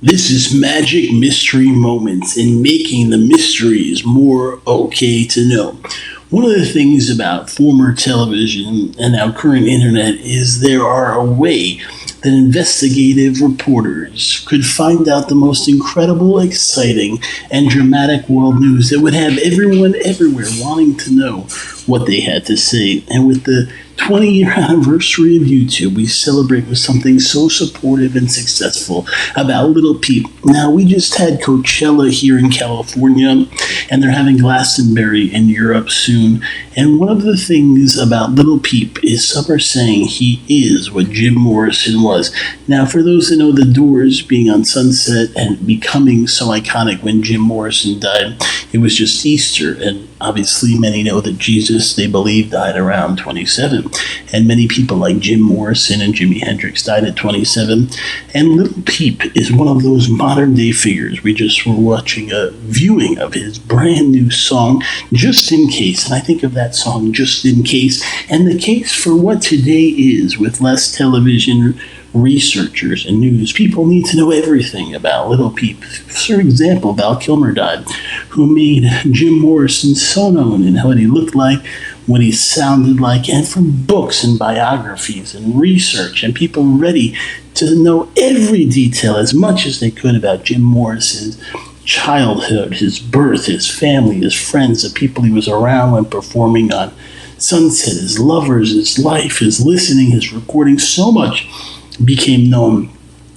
This is magic mystery moments in making the mysteries more okay to know. One of the things about former television and now current internet is there are a way that investigative reporters could find out the most incredible, exciting, and dramatic world news that would have everyone everywhere wanting to know what they had to say. And with the 20-year anniversary of YouTube, we celebrate with something so supportive and successful about Lil Peep. Now, we just had Coachella here in California, and they're having Glastonbury in Europe soon. And one of the things about Lil Peep is some are saying he is what Jim Morrison was. Now, for those that know the Doors being on Sunset and becoming so iconic when Jim Morrison died, it was just Easter, and obviously many know that Jesus, they believe, died around 27. And many people like Jim Morrison and Jimi Hendrix died at 27. And Lil Peep is one of those modern day figures. We just were watching a viewing of his brand new song, Just in Case. And I think of that song, Just in Case, and the case for what today is with less television researchers and news. People need to know everything about Lil Peep. For example, Val Kilmer died, who made Jim Morrison so known in what he looked like, what he sounded like, and from books and biographies and research, and people ready to know every detail as much as they could about Jim Morrison's childhood, his birth, his family, his friends, the people he was around when performing on Sunset, his lovers, his life, his listening, his recording. So much became known.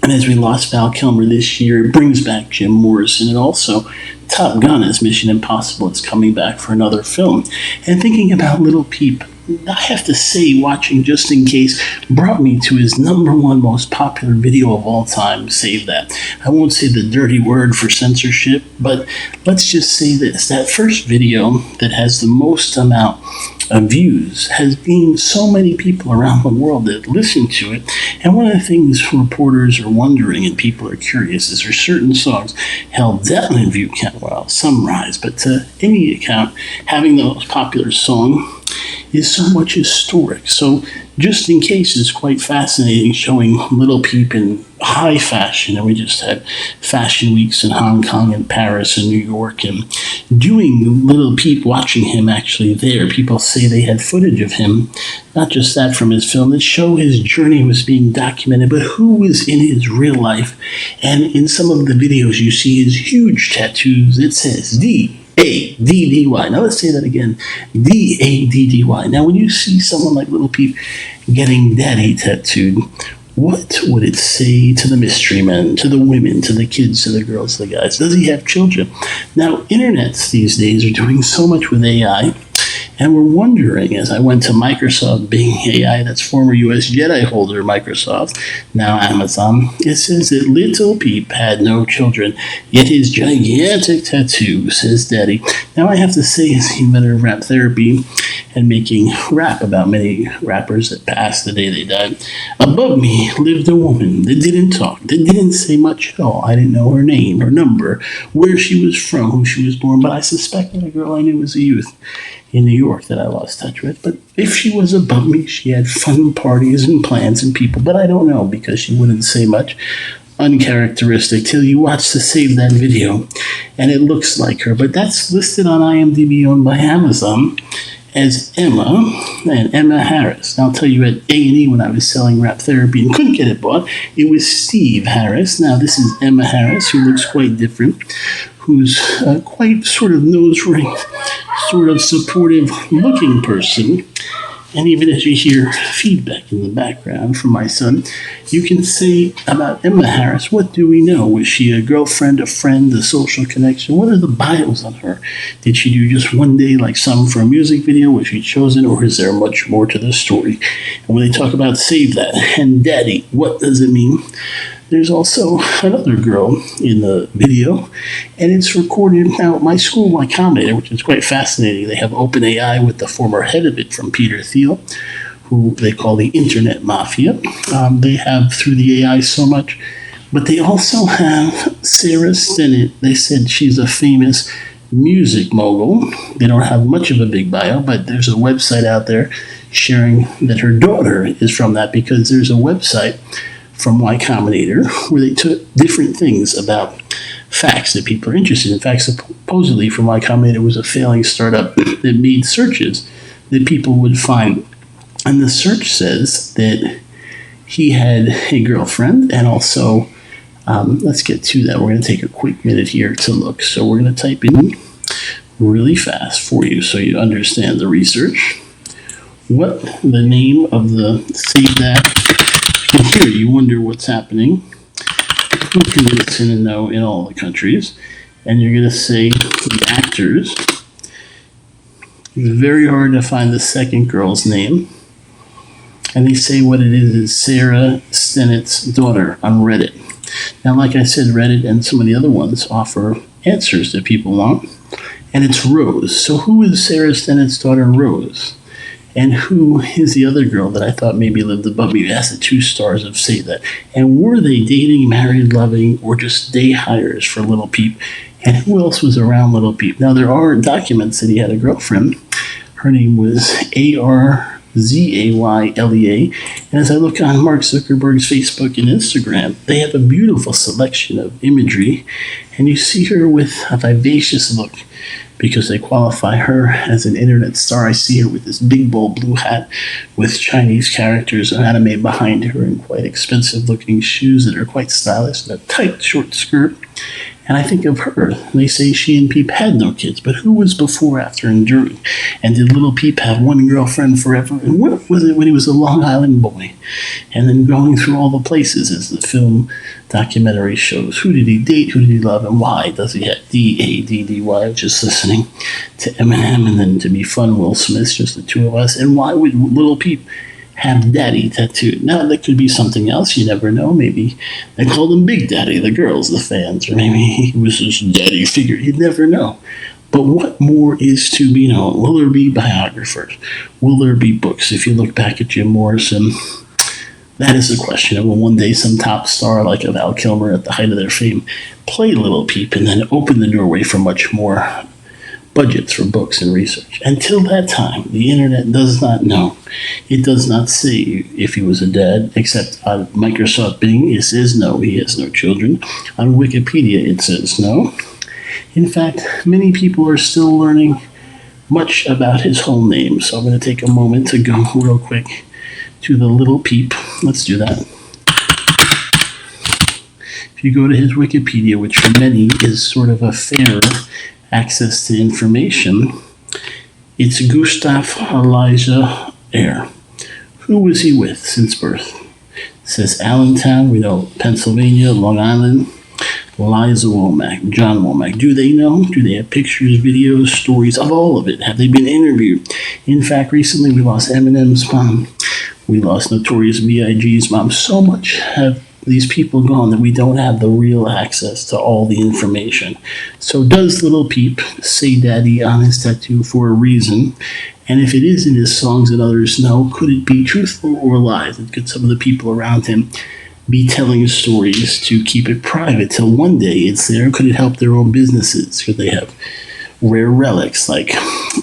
And as we lost Val Kilmer this year, it brings back Jim Morrison, and also Top Gun as Mission Impossible. It's coming back for another film. And thinking about Lil Peep, I have to say, watching Just in Case brought me to his number one most popular video of all time, Save That. I won't say the dirty word for censorship, but let's just say this. That first video that has the most amount of views has gained so many people around the world that listen to it. And one of the things reporters are wondering and people are curious is there certain songs held down in view count, well, some rise, but to any account, having the most popular song is so much historic. So Just in Case is quite fascinating, showing Lil Peep in high fashion. And we just had fashion weeks in Hong Kong and Paris and New York, and doing Lil Peep, watching him actually there. People say they had footage of him, not just that from his film, that show his journey was being documented, but who was in his real life. And in some of the videos you see his huge tattoos. It says D-A-D-D-Y. Now let's say that again. D-A-D-D-Y. Now when you see someone like Lil Peep getting daddy tattooed, what would it say to the mystery men, to the women, to the kids, to the girls, to the guys? Does he have children? Now, internets these days are doing so much with AI, and we're wondering, as I went to Microsoft Bing AI, that's former U.S. Jedi holder Microsoft, now Amazon, it says that Lil Peep had no children, yet his gigantic tattoo says daddy. Now I have to say, he's the inventor of rap therapy and making rap about many rappers that passed the day they died. Above me lived a woman that didn't talk, that didn't say much at all. I didn't know her name, her number, where she was from, who she was born, but I suspected a girl I knew as a youth in New York that I lost touch with. But if she was above me, she had fun parties and plans and people, but I don't know because she wouldn't say much. Uncharacteristic till you watch the Save That video, and it looks like her, but that's listed on IMDb, owned by Amazon, as Emma and Emma Harris. Now, I'll tell you, at A&E when I was selling rap therapy and couldn't get it bought, it was Steve Harris. Now this is Emma Harris, who looks quite different, who's quite sort of nose ring, sort of supportive looking person. And even as you hear feedback in the background from my son, you can say about Emma Harris, what do we know? Was she a girlfriend, a friend, a social connection? What are the bios on her? Did she do just one day like some for a music video? Was she chosen, or is there much more to the story? And when they talk about Save That and Daddy, what does it mean? There's also another girl in the video, and it's recorded now at my school, Y Combinator, which is quite fascinating. They have OpenAI with the former head of it from Peter Thiel, who they call the Internet Mafia. They have through the AI so much, but they also have Sarah Stennett. They said she's a famous music mogul. They don't have much of a big bio, but there's a website out there sharing that her daughter is from that, because there's a website from Y Combinator, where they took different things about facts that people are interested in. In fact, supposedly from Y Combinator was a failing startup that made searches that people would find. And the search says that he had a girlfriend, and also, let's get to that. We're going to take a quick minute here to look. So we're going to type in really fast for you so you understand the research. What the name of the save that. And here you wonder what's happening. Who can listen and know in all the countries? And you're going to say the actors. It's very hard to find the second girl's name. And they say what it is Sarah Stennett's daughter on Reddit. Now, like I said, Reddit and some of the other ones offer answers that people want. And it's Rose. So who is Sarah Stennett's daughter, Rose? And who is the other girl that I thought maybe lived above me? That's the 2 stars of Say That. And were they dating, married, loving, or just day hires for Lil Peep? And who else was around Lil Peep? Now, there are documents that he had a girlfriend. Her name was ARZAYLEA. And as I look on Mark Zuckerberg's Facebook and Instagram, they have a beautiful selection of imagery. And you see her with a vivacious look, because they qualify her as an internet star. I see her with this big bold blue hat with Chinese characters animated behind her and quite expensive looking shoes that are quite stylish and a tight short skirt. And I think of her. They say she and Peep had no kids, but who was before, after, and during? And did Lil Peep have one girlfriend forever? And what was it when he was a Long Island boy? And then going through all the places as the film documentary shows. Who did he date? Who did he love? And why does he have DADDY? Just listening to Eminem, and then to be fun, Will Smith, just the 2 of us. And why would Lil Peep have Daddy tattooed? Now, that could be something else. You never know. Maybe they called him Big Daddy, the girls, the fans. Or maybe he was this daddy figure. You'd never know. But what more is to be known? Will there be biographers? Will there be books? If you look back at Jim Morrison, that is the question. And will one day some top star like a Val Kilmer at the height of their fame play Lil Peep and then open the doorway for much more budgets for books and research? Until that time, the internet does not know. It does not say if he was a dad, except on Microsoft Bing, it says no, he has no children. On Wikipedia, it says no. In fact, many people are still learning much about his whole name. So I'm going to take a moment to go real quick to the Lil Peep. Let's do that. If you go to his Wikipedia, which for many is sort of a fairer access to information, it's Gustav Elijah HEIR. Who was he with since birth? It says Allentown, we know Pennsylvania, Long Island, Liza Womack, John Womack. Do they know? Do they have pictures, videos, stories of all of it? Have they been interviewed? In fact, recently we lost Eminem's mom. We lost Notorious B.I.G.'s mom. So much have these people gone that we don't have the real access to all the information. So does Lil Peep say Daddy on his tattoo for a reason? And if it is in his songs that others know, could it be truthful or lies? And could some of the people around him be telling stories to keep it private till one day it's there? Could it help their own businesses? Could they have rare relics like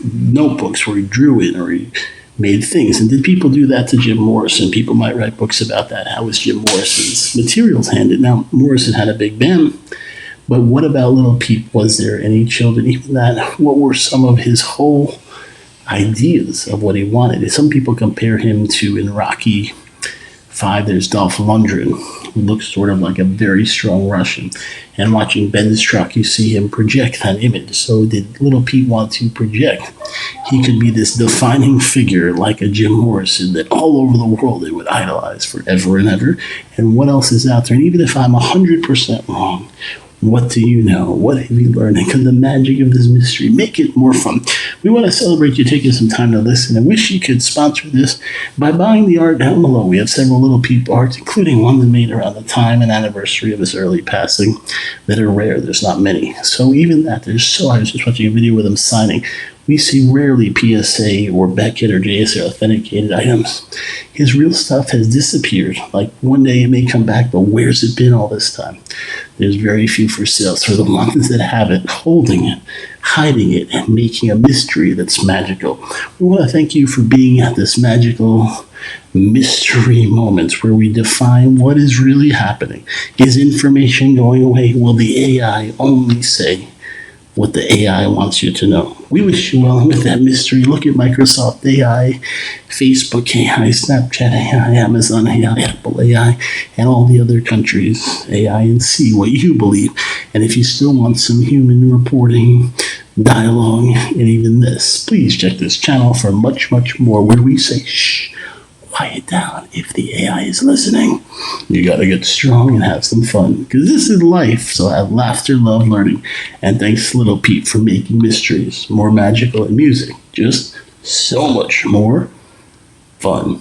notebooks where he drew in or he made things? And did people do that to Jim Morrison? People might write books about that. How was Jim Morrison's materials handled? Now, Morrison had a big band, but what about Lil Peep? Was there any children? Even that, what were some of his whole ideas of what he wanted? Some people compare him to, in Rocky 5, there's Dolph Lundgren, who looks sort of like a very strong Russian. And watching Ben's truck, you see him project that image. So did Lil Peep want to project? He could be this defining figure like a Jim Morrison that all over the world they would idolize forever and ever. And what else is out there? And even if I'm 100% wrong, what do you know? What have you learned? And can the magic of this mystery make it more fun? We want to celebrate you taking some time to listen and wish you could sponsor this by buying the art down below. We have several Lil Peep arts, including one that made around the time and anniversary of his early passing, that are rare. There's not many. So even that, I was just watching a video with him signing. We see rarely PSA or Beckett or JSA authenticated items. His real stuff has disappeared. Like one day it may come back, but where's it been all this time? There's very few for sale. So the ones that have it, holding it, hiding it, and making a mystery that's magical. We want to thank you for being at this magical mystery moments where we define what is really happening. Is information going away? Will the AI only say what the AI wants you to know? We wish you well with that mystery. Look at Microsoft AI, Facebook AI, Snapchat AI, Amazon AI, Apple AI, and all the other countries' AI, and see what you believe. And if you still want some human reporting, dialogue, and even this, please check this channel for much, much more where we say, shh, quiet down. If the AI is listening, you gotta get strong and have some fun, because this is life. So have laughter, love, learning, and thanks to Lil Peep for making mysteries more magical and music just so much more fun.